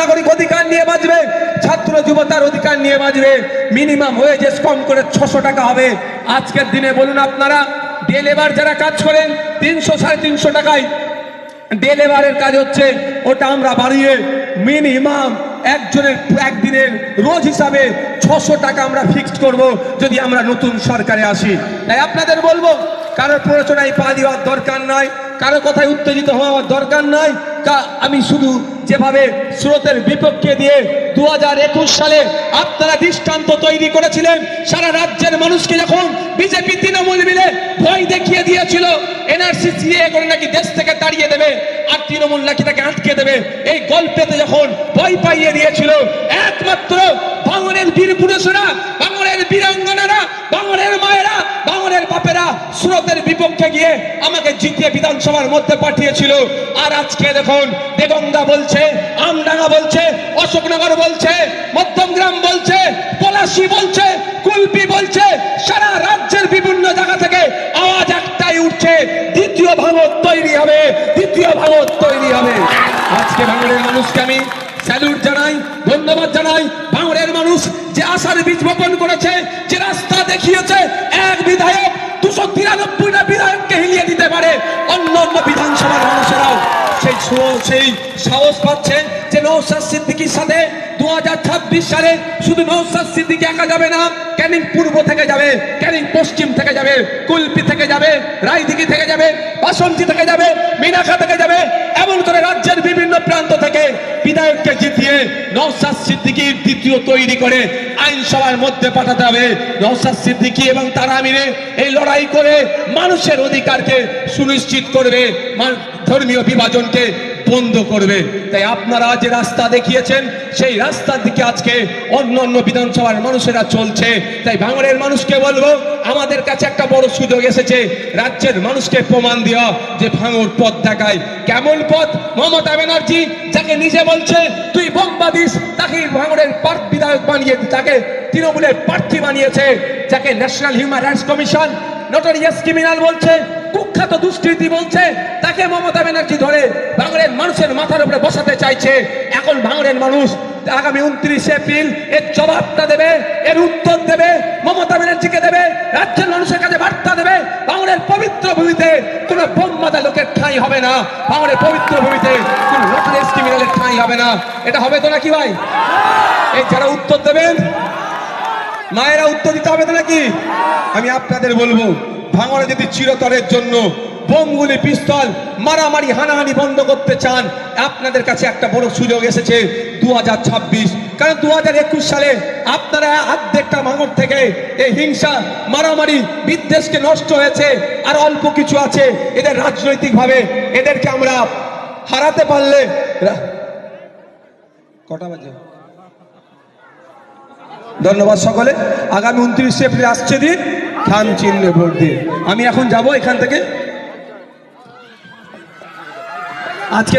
নাগরিক অধিকার নিয়ে বাঁচবে, ছাত্র যুবতার অধিকার নিয়ে বাঁচবে। মিনিমাম ওয়েজেস কম করে 600 টাকা হবে। আজকের দিনে বলুন আপনারা, ডে লেবার যারা কাজ করেন 300 350 টাকায় ডে লেবারের কাজ হচ্ছে, ওটা আমরা বাড়িয়ে মিনিমাম একজনের একদিনের রোজ হিসাবে 600 টাকা আমরা ফিক্সড করব যদি আমরা নতুন সরকারে আসি। তাই আপনাদের বলবো, কারোর প্ররোচনায় পা দেওয়ার দরকার নয়, কারো কথায় উত্তেজিত হওয়ার দরকার নয়। আমি শুধু যেভাবে স্রোতের বিপক্ষে দিয়ে 2021 সালে আপনারা দৃষ্টান্ত তৈরি করেছিলেন, সারা রাজ্যের মানুষকে যখন বিজেপি তৃণমূল মিলে ভয় দেখিয়ে দিয়েছিল এনআরসি সিএ করে নাকি দেশ থেকে তাড়িয়ে দেবে আর তৃণমূল নাকি তাকে আটকে দেবে, এই গল্পেতে যখন ভয় পাইয়ে দিয়েছিল, একমাত্র ভাঙনের বীর পুরুষরা, ভাঙনের বীরাঙ্গনারা, ভাঙনের মায়েরা, ভাঙনের বাপেরা স্রোতের বিপক্ষে গিয়ে আমাকে জিতিয়ে বিধানসভার মধ্যে পাঠিয়েছিল। আর আজকে দেখুন, দেগঙ্গা বলছে, আমডাঙ্গা বলছে, অশোকনগর বলছে, মধ্যমগ্রাম বলছে, পলাশী বলছে, কুলপি বলছে, সারা রাজ্যের বিভিন্ন জায়গা থেকে আওয়াজ একটাই উঠছে, দ্বিতীয় ভাঙর তৈরি হবে, দ্বিতীয় ভাঙর তৈরি হবে। আজকে ভাঙড়ের মানুষকে আমি স্যালুট জানাই, ধন্যবাদ জানাই। ভাঙড়ের মানুষ যে আশার বীজ বপন করেছে, যে রাস্তা দেখিয়েছে, এক বিধায়ক 293টা বিধায়ককে হিলিয়ে দিতে পারে, অন্য অন্য বিধানসভার মানুষেরাও সেই সাহস পাচ্ছে যে নওশাদ সিদ্দিকীর সাথে 2026 সালে শুধু নওশাদ সিদ্দিকী একা যাবে না, ক্যানিং পূর্ব থেকে যাবে, ক্যানিং পশ্চিম থেকে যাবে, কুলপি থেকে যাবে, রায়দিঘি থেকে যাবে, বাসন্তী থেকে যাবে, মিনাখা থেকে যাবে, এমন করে রাজ্যের বিভিন্ন প্রান্ত থেকে বিধায়ককে জিতিয়ে নওশাদ সিদ্দিকীর দ্বিতীয় তৈরি করে আইনসভার মধ্যে পাঠাতে হবে। নওশাদ সিদ্দিকী এবং তারা মিলে এই লড়াই করে মানুষের অধিকারকে সুনিশ্চিত করবে, ধর্মীয় বিভাজনকে বন্ধ করবে। তাই আপনারা যে রাস্তা দেখিয়েছেন, সেই রাস্তার দিকে আজকে অন্য অন্য বিধানসভার মানুষেরা চলছে। তাই ভাঙড়ের মানুষকে বলবো, আমাদের কাছে একটা বড় সুযোগ এসেছে রাজ্যের মানুষকে প্রমাণ দেওয়া যে ভাঙড় পথ দেখায়। কেমন পথ? মমতা ব্যানার্জি যাকে নিজে বলছে তুই বোম্বা দিস, তাকে ভাঙড়ের বিধায়ক বানিয়ে, তাকে তৃণমূলের প্রার্থী বানিয়েছে, যাকে national human rights commission notorious criminal বলছে, কুখ্যাত দুষ্কৃতী বলছে, তাকে মমতা ব্যানার্জি ধরে ভাঙড়ের মানুষের মাথার উপরে বসাতে চাইছে। এখন ভাঙড়ের মানুষ আগামী 29 এপ্রিল এর জবাবটা দেবে, এর উত্তর দেবে, মমতা ব্যানার্জিকে দেবে, রাজ্যের মানুষের কাছে বার্তা দেবে। ভাঙড়ের পবিত্র ভূমিতে কোনো বোমবাদা লোকের ঠাঁই হবে না, ভাঙড়ের পবিত্র ভূমিতে কোনো নটোরিয়াস ক্রিমিনালের ঠাঁই হবে না। এটা হবে তো নাকি ভাই? এই যারা উত্তর দেবেন, মায়েরা উত্তর দিতে হবে তো নাকি? আমি আপনাদের বলবো, ভাঙড়ে যদি চিরতরের জন্য বোমগুলি, পিস্তল, মারামারি, হানাহানি বন্ধ করতে চান, আপনাদের কাছে একটা বড় সুযোগ এসেছে 2026। কারণ 2021 সালে আপনারা অর্ধেকটা ভাঙড় থেকে এই হিংসা, মারামারি, বিদ্বেষকে নষ্ট হয়েছে। আর অল্প কিছু আছে, এদের রাজনৈতিকভাবে এদেরকে আমরা হারাতে পারলে, কটা বাজে? ধন্যবাদ সকলে। আগামী 29 এপ্রিল আসছে দিন, খান চিহ্নে ভোট দিন। আমি এখন যাব এখান থেকে। আজকে